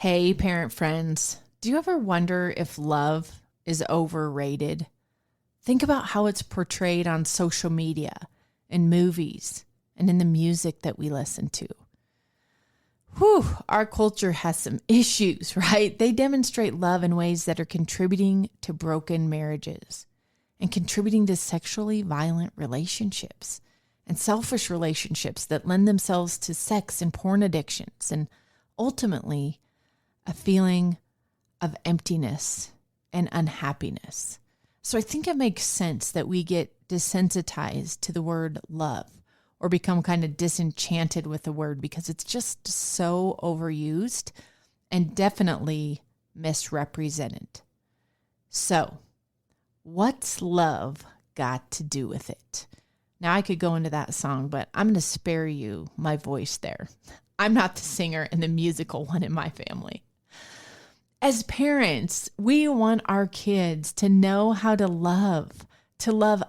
Hey, parent friends, do you ever wonder if love is overrated? Think about how it's portrayed on social media, in movies, and in the music that we listen to. Whew, our culture has some issues, right? They demonstrate love in ways that are contributing to broken marriages and contributing to sexually violent relationships and selfish relationships that lend themselves to sex and porn addictions and ultimately a feeling of emptiness and unhappiness. So I think it makes sense that we get desensitized to the word love or become kind of disenchanted with the word because it's just so overused and definitely misrepresented. So, what's love got to do with it? Now, I could go into that song, but I'm going to spare you my voice there. I'm not the singer and the musical one in my family. As parents, we want our kids to know how to love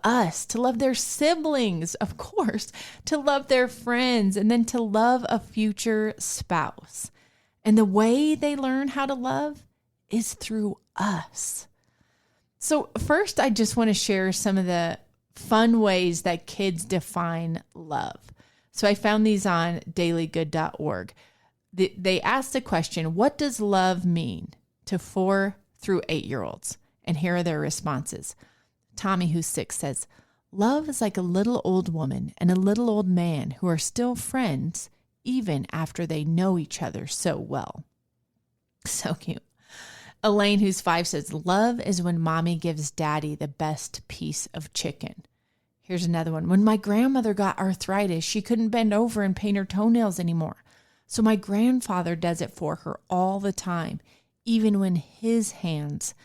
us, to love their siblings, of course, to love their friends, and then to love a future spouse. And the way they learn how to love is through us. So first, I just want to share some of the fun ways that kids define love. So I found these on dailygood.org. They asked the question, what does love mean to 4 through 8-year-olds? And here are their responses. Tommy, who's 6, says, love is like a little old woman and a little old man who are still friends even after they know each other so well. So cute. Elaine, who's 5, says, love is when mommy gives daddy the best piece of chicken. Here's another one. When my grandmother got arthritis, she couldn't bend over and paint her toenails anymore. So my grandfather does it for her all the time, even when his hands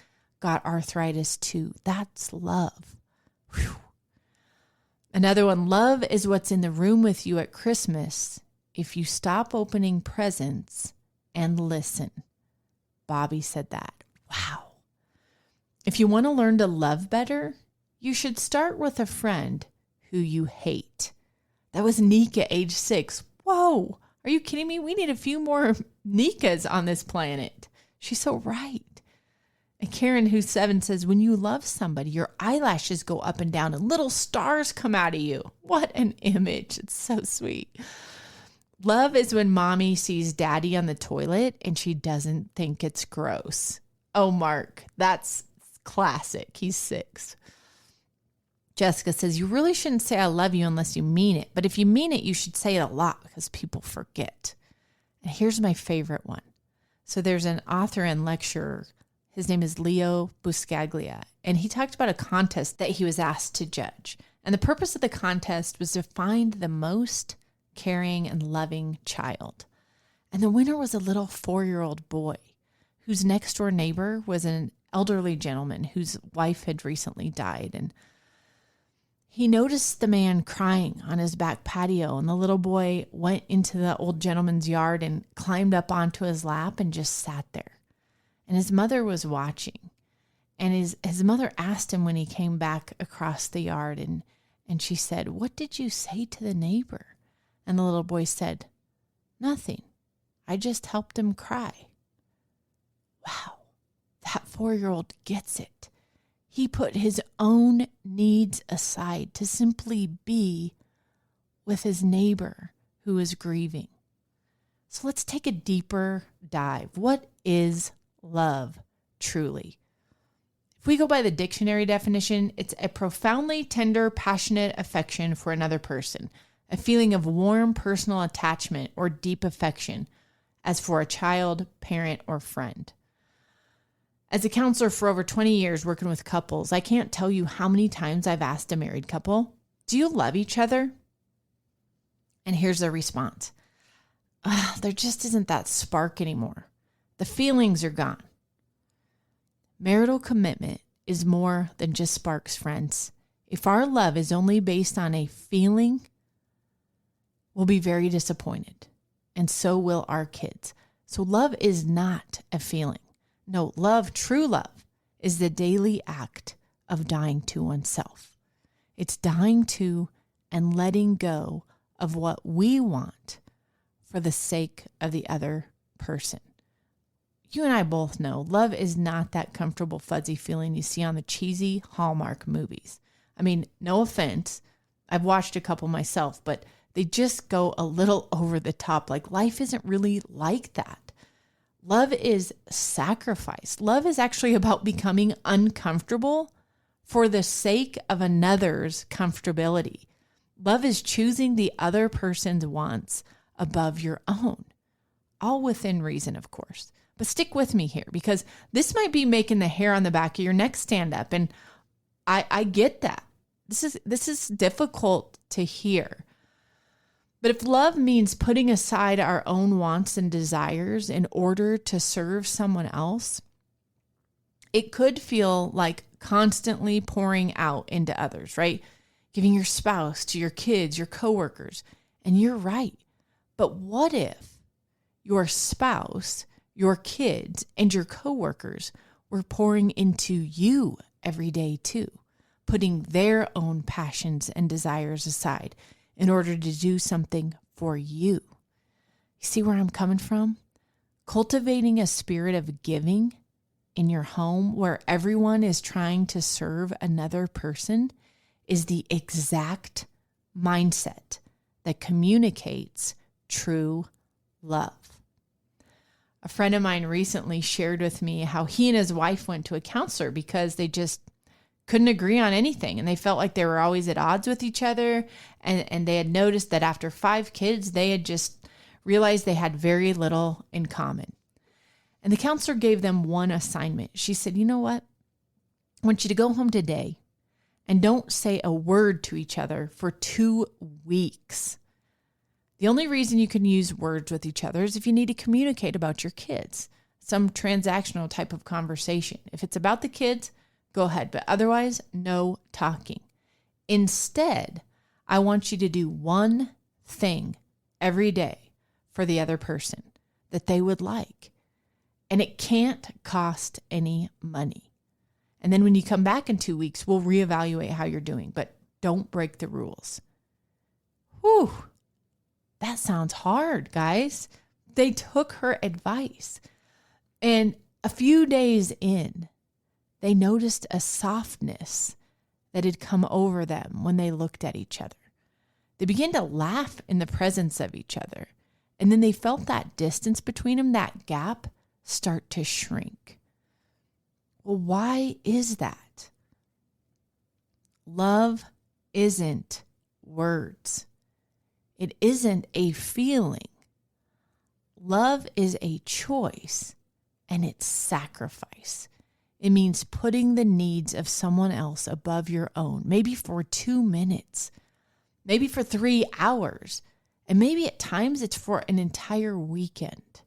got arthritis too. That's love. Whew. Another one, love is what's in the room with you at Christmas if you stop opening presents and listen. Bobby said that. Wow. If you want to learn to love better, you should start with a friend who you hate. That was Nika, age 6. Whoa, are you kidding me? We need a few more Nikas on this planet. She's so right. And Karen, who's 7, says, when you love somebody, your eyelashes go up and down and little stars come out of you. What an image. It's so sweet. Love is when mommy sees daddy on the toilet and she doesn't think it's gross. Oh, Mark, that's classic. He's 6. Jessica says, you really shouldn't say I love you unless you mean it. But if you mean it, you should say it a lot because people forget. And here's my favorite one. So there's an author and lecturer. His name is Leo Buscaglia. And he talked about a contest that he was asked to judge. And the purpose of the contest was to find the most caring and loving child. And the winner was a little 4-year-old boy whose next door neighbor was an elderly gentleman whose wife had recently died. And he noticed the man crying on his back patio, and the little boy went into the old gentleman's yard and climbed up onto his lap and just sat there. And his mother was watching. And his mother asked him when he came back across the yard, and she said, what did you say to the neighbor? And the little boy said, nothing. I just helped him cry. Wow, that 4-year-old gets it. He put his own needs aside to simply be with his neighbor who is grieving. So let's take a deeper dive. What is love truly? If we go by the dictionary definition, it's a profoundly tender, passionate affection for another person, a feeling of warm personal attachment or deep affection, as for a child, parent, or friend. As a counselor for over 20 years working with couples, I can't tell you how many times I've asked a married couple, do you love each other? And here's their response. There just isn't that spark anymore. The feelings are gone. Marital commitment is more than just sparks, friends. If our love is only based on a feeling, we'll be very disappointed. And so will our kids. So love is not a feeling. No, love, true love, is the daily act of dying to oneself. It's dying to and letting go of what we want for the sake of the other person. you and I both know love is not that comfortable, fuzzy feeling you see on the cheesy Hallmark movies. I mean, no offense. I've watched a couple myself, but they just go a little over the top. Like life isn't really like that. Love is sacrifice. Love is actually about becoming uncomfortable for the sake of another's comfortability. Love is choosing the other person's wants above your own. All within reason, of course. But stick with me here because this might be making the hair on the back of your neck stand up. And I get that. This is difficult to hear. But if love means putting aside our own wants and desires in order to serve someone else, it could feel like constantly pouring out into others, right? Giving your spouse to your kids, your coworkers. And you're right. But what if your spouse, your kids, and your coworkers were pouring into you every day too, putting their own passions and desires aside in order to do something for you? You see where I'm coming from? Cultivating a spirit of giving in your home where everyone is trying to serve another person is the exact mindset that communicates true love. A friend of mine recently shared with me how he and his wife went to a counselor because they just couldn't agree on anything. And they felt like they were always at odds with each other. And they had noticed that after 5 kids, they had just realized they had very little in common. And the counselor gave them one assignment. She said, you know what? I want you to go home today and don't say a word to each other for 2 weeks. The only reason you can use words with each other is if you need to communicate about your kids, some transactional type of conversation. If it's about the kids, go ahead. But otherwise, no talking. Instead, I want you to do one thing every day for the other person that they would like. And it can't cost any money. And then when you come back in 2 weeks, we'll reevaluate how you're doing. But don't break the rules. Whew. That sounds hard, guys. They took her advice. And a few days in, they noticed a softness that had come over them when they looked at each other. They began to laugh in the presence of each other. And then they felt that distance between them, that gap, start to shrink. Well, why is that? Love isn't words. It isn't a feeling. Love is a choice, and it's sacrifice. It means putting the needs of someone else above your own, maybe for 2 minutes, maybe for 3 hours, and maybe at times it's for an entire weekend.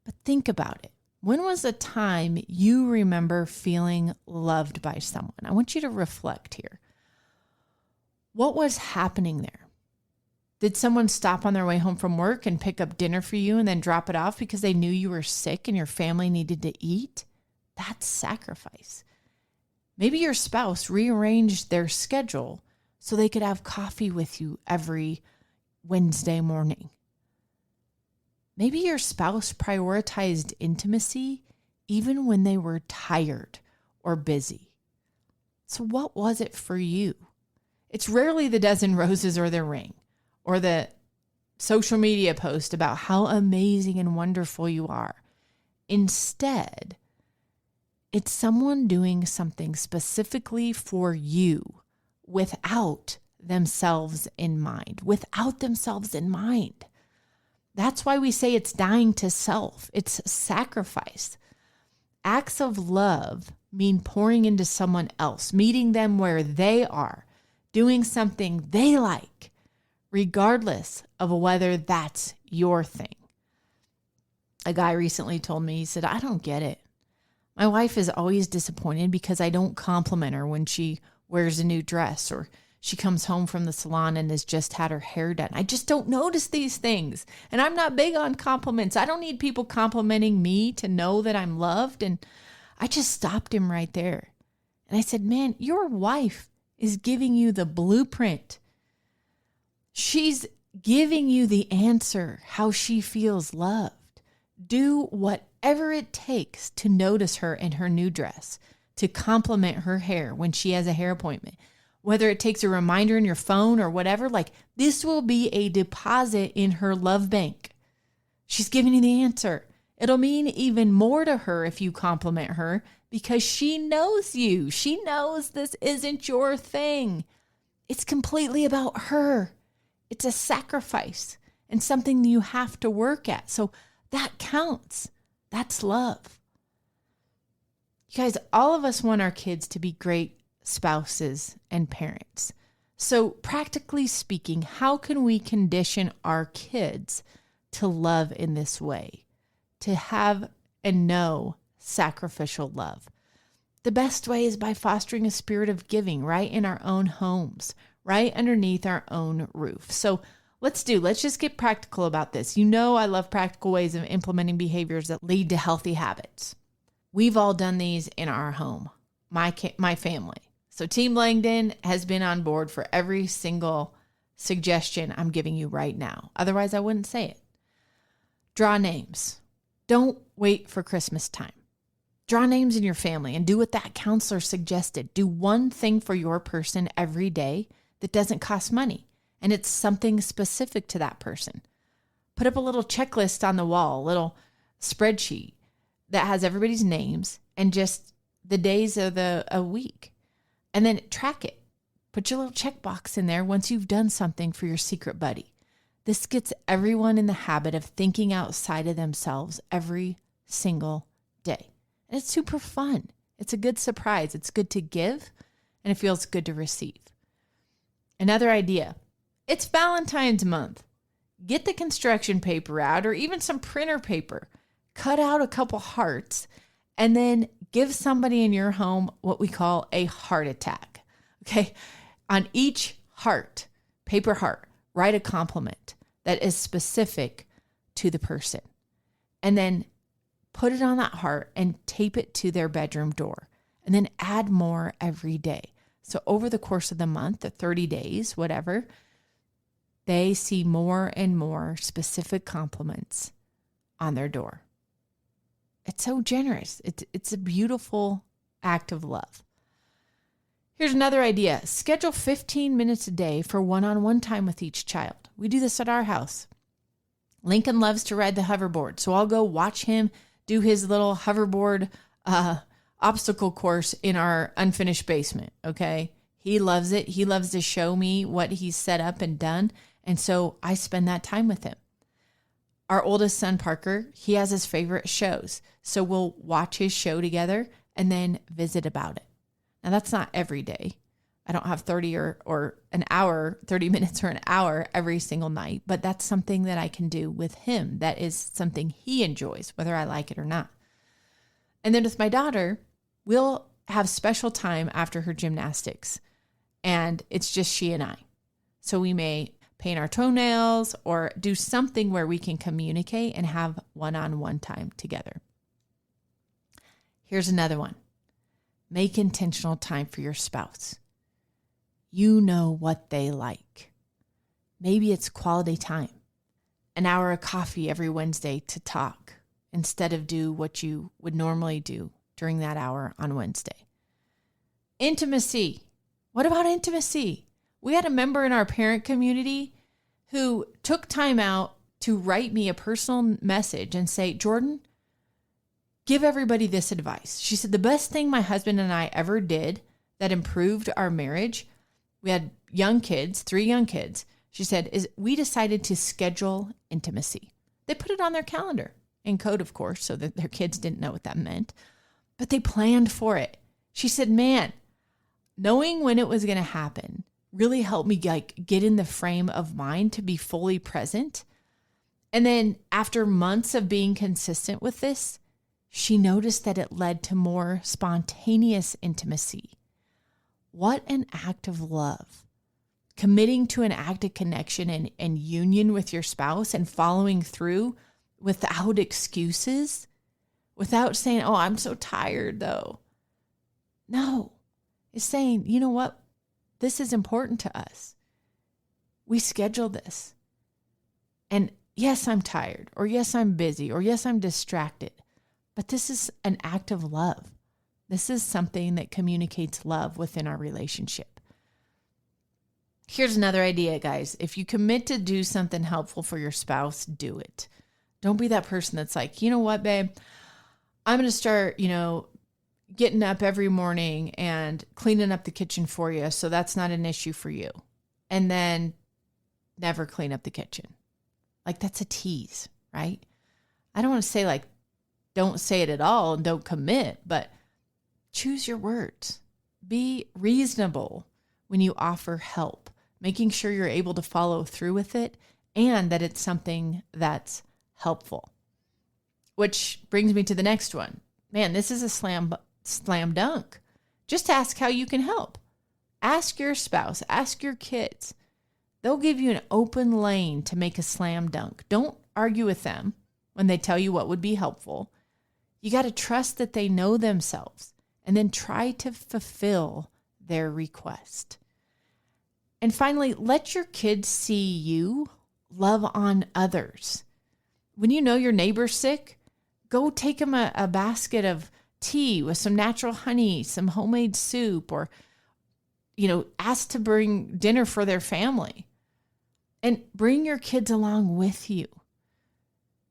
But think about it. When was a time you remember feeling loved by someone? I want you to reflect here. What was happening there? Did someone stop on their way home from work and pick up dinner for you and then drop it off because they knew you were sick and your family needed to eat? That's sacrifice. Maybe your spouse rearranged their schedule so they could have coffee with you every Wednesday morning. Maybe your spouse prioritized intimacy even when they were tired or busy. So what was it for you? It's rarely the dozen roses or the ring or the social media post about how amazing and wonderful you are. Instead, it's someone doing something specifically for you without themselves in mind, That's why we say it's dying to self. It's sacrifice. Acts of love mean pouring into someone else, meeting them where they are, doing something they like, regardless of whether that's your thing. A guy recently told me, he said, I don't get it. My wife is always disappointed because I don't compliment her when she wears a new dress or she comes home from the salon and has just had her hair done. I just don't notice these things. And I'm not big on compliments. I don't need people complimenting me to know that I'm loved. And I just stopped him right there. And I said, man, your wife is giving you the blueprint. She's giving you the answer, how she feels loved. Do whatever it takes to notice her in her new dress, to compliment her hair when she has a hair appointment. Whether it takes a reminder in your phone or whatever, like this will be a deposit in her love bank. She's giving you the answer. It'll mean even more to her if you compliment her because she knows you. She knows this isn't your thing. It's completely about her. It's a sacrifice and something you have to work at. So that counts. That's love. You guys, all of us want our kids to be great spouses and parents. So practically speaking, how can we condition our kids to love in this way, to have and know sacrificial love? The best way is by fostering a spirit of giving right in our own homes, right underneath our own roof. So let's just get practical about this. You know, I love practical ways of implementing behaviors that lead to healthy habits. We've all done these in our home, my family. So Team Langdon has been on board for every single suggestion I'm giving you right now. Otherwise, I wouldn't say it. Draw names. Don't wait for Christmas time. Draw names in your family and do what that counselor suggested. Do one thing for your person every day that doesn't cost money, and it's something specific to that person. Put up a little checklist on the wall, a little spreadsheet that has everybody's names and just the days of a week. And then track it. Put your little checkbox in there once you've done something for your secret buddy. This gets everyone in the habit of thinking outside of themselves every single day. And it's super fun. It's a good surprise. It's good to give, and it feels good to receive. Another idea. It's Valentine's month. Get the construction paper out or even some printer paper. Cut out a couple hearts and then give somebody in your home what we call a heart attack. Okay. On each heart, paper heart, write a compliment that is specific to the person. And then put it on that heart and tape it to their bedroom door. And then add more every day. So over the course of the month, the 30 days, whatever, they see more and more specific compliments on their door. It's so generous. It's a beautiful act of love. Here's another idea. Schedule 15 minutes a day for one-on-one time with each child. We do this at our house. Lincoln loves to ride the hoverboard, so I'll go watch him do his little hoverboard obstacle course in our unfinished basement, okay? He loves it. He loves to show me what he's set up and done, and so I spend that time with him. Our oldest son, Parker, he has his favorite shows. So we'll watch his show together and then visit about it. Now, that's not every day. I don't have 30 or an hour, 30 minutes or an hour every single night, but that's something that I can do with him. That is something he enjoys, whether I like it or not. And then with my daughter, we'll have special time after her gymnastics, and it's just she and I. So we may paint our toenails or do something where we can communicate and have one-on-one time together. Here's another one. Make intentional time for your spouse. You know what they like. Maybe it's quality time, an hour of coffee every Wednesday to talk instead of do what you would normally do during that hour on Wednesday. Intimacy. What about intimacy? We had a member in our parent community who took time out to write me a personal message and say, Jordan, give everybody this advice. She said, the best thing my husband and I ever did that improved our marriage, we had young kids, 3 young kids. She said, is we decided to schedule intimacy. They put it on their calendar in code, of course, so that their kids didn't know what that meant, but they planned for it. She said, man, knowing when it was going to happen really helped me get in the frame of mind to be fully present. And then after months of being consistent with this, she noticed that it led to more spontaneous intimacy. What an act of love. Committing to an act of connection and union with your spouse and following through without excuses, without saying, oh, I'm so tired though. No, it's saying, you know what? This is important to us. We schedule this. And yes, I'm tired, or yes, I'm busy, or yes, I'm distracted. But this is an act of love. This is something that communicates love within our relationship. Here's another idea, guys. If you commit to do something helpful for your spouse, do it. Don't be that person that's like, you know what, babe? I'm going to start, getting up every morning and cleaning up the kitchen for you. So that's not an issue for you. And then never clean up the kitchen. Like, that's a tease, right? I don't want to say don't say it at all and don't commit, but choose your words. Be reasonable when you offer help, making sure you're able to follow through with it and that it's something that's helpful. Which brings me to the next one. Man, this is a slam dunk. Just ask how you can help. Ask your spouse, ask your kids. They'll give you an open lane to make a slam dunk. Don't argue with them when they tell you what would be helpful. You got to trust that they know themselves and then try to fulfill their request. And finally, let your kids see you love on others. When you know your neighbor's sick, go take them a basket of tea with some natural honey, some homemade soup, or, ask to bring dinner for their family. And bring your kids along with you.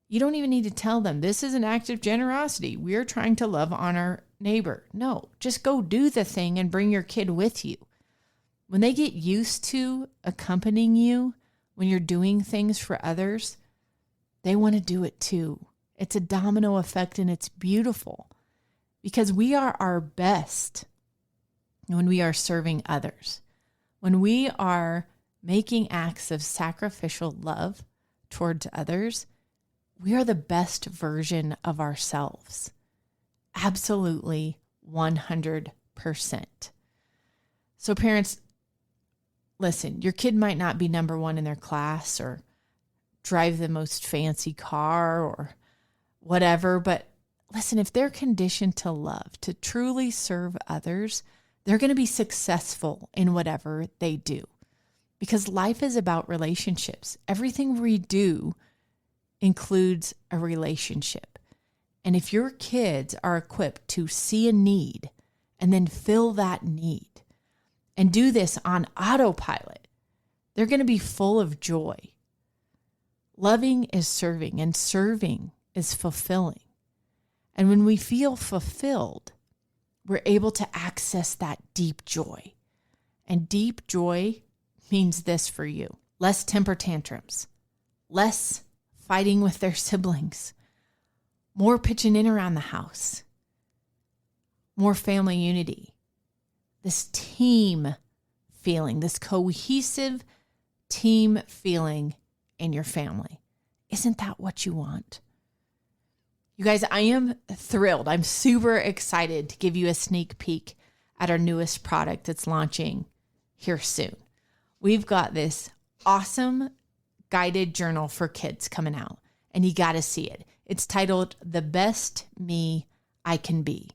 You don't even need to tell them, this is an act of generosity. We're trying to love on our neighbor. No, just go do the thing and bring your kid with you. When they get used to accompanying you when you're doing things for others, they want to do it too. It's a domino effect and it's beautiful because we are our best when we are serving others. When we are making acts of sacrificial love towards others, we are the best version of ourselves. Absolutely 100%. So parents, listen, your kid might not be number one in their class or drive the most fancy car or whatever, but listen, if they're conditioned to love, to truly serve others, they're going to be successful in whatever they do. Because life is about relationships. Everything we do includes a relationship. And if your kids are equipped to see a need and then fill that need and do this on autopilot, they're going to be full of joy. Loving is serving, and serving is fulfilling. And when we feel fulfilled, we're able to access that deep joy. And deep joy means this for you: less temper tantrums, less fighting with their siblings, more pitching in around the house, more family unity, this team feeling, this cohesive team feeling in your family. Isn't that what you want? You guys, I am thrilled. I'm super excited to give you a sneak peek at our newest product that's launching here soon. We've got this awesome guided journal for kids coming out, and you got to see it. It's titled The Best Me I Can Be.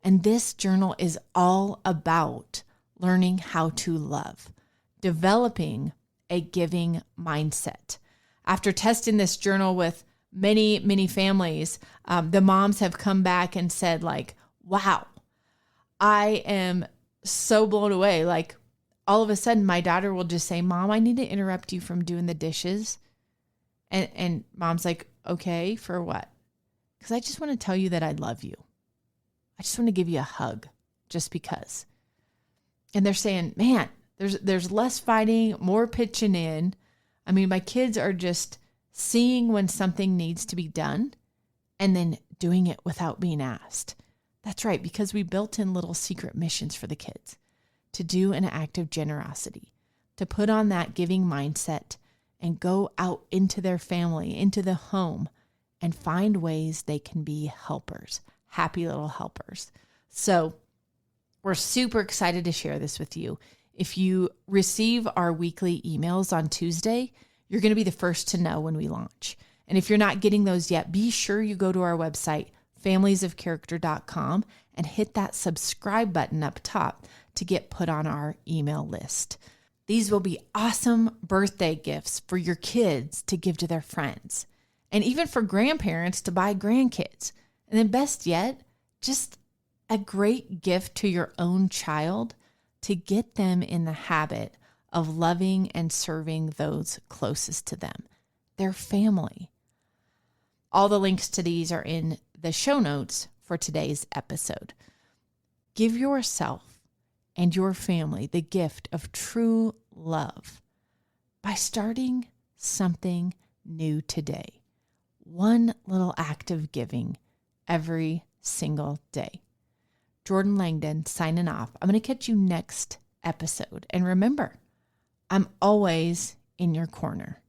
And this journal is all about learning how to love, developing a giving mindset. After testing this journal with many families, the moms have come back and said, wow, I am so blown away. All of a sudden, my daughter will just say, Mom, I need to interrupt you from doing the dishes. And Mom's like, okay, for what? Because I just want to tell you that I love you. I just want to give you a hug just because. And they're saying, man, there's less fighting, more pitching in. I mean, my kids are just seeing when something needs to be done and then doing it without being asked. That's right, because we built in little secret missions for the kids to do an act of generosity, to put on that giving mindset and go out into their family, into the home, and find ways they can be helpers, happy little helpers. So we're super excited to share this with you. If you receive our weekly emails on Tuesday, you're going to be the first to know when we launch. And if you're not getting those yet, be sure you go to our website, familiesofcharacter.com, and hit that subscribe button up top to get put on our email list. These will be awesome birthday gifts for your kids to give to their friends, and even for grandparents to buy grandkids. And then best yet, just a great gift to your own child to get them in the habit of loving and serving those closest to them, their family. All the links to these are in the show notes for today's episode. Give yourself and your family the gift of true love by starting something new today. One little act of giving every single day. Jordan Langdon signing off. I'm going to catch you next episode. And remember, I'm always in your corner.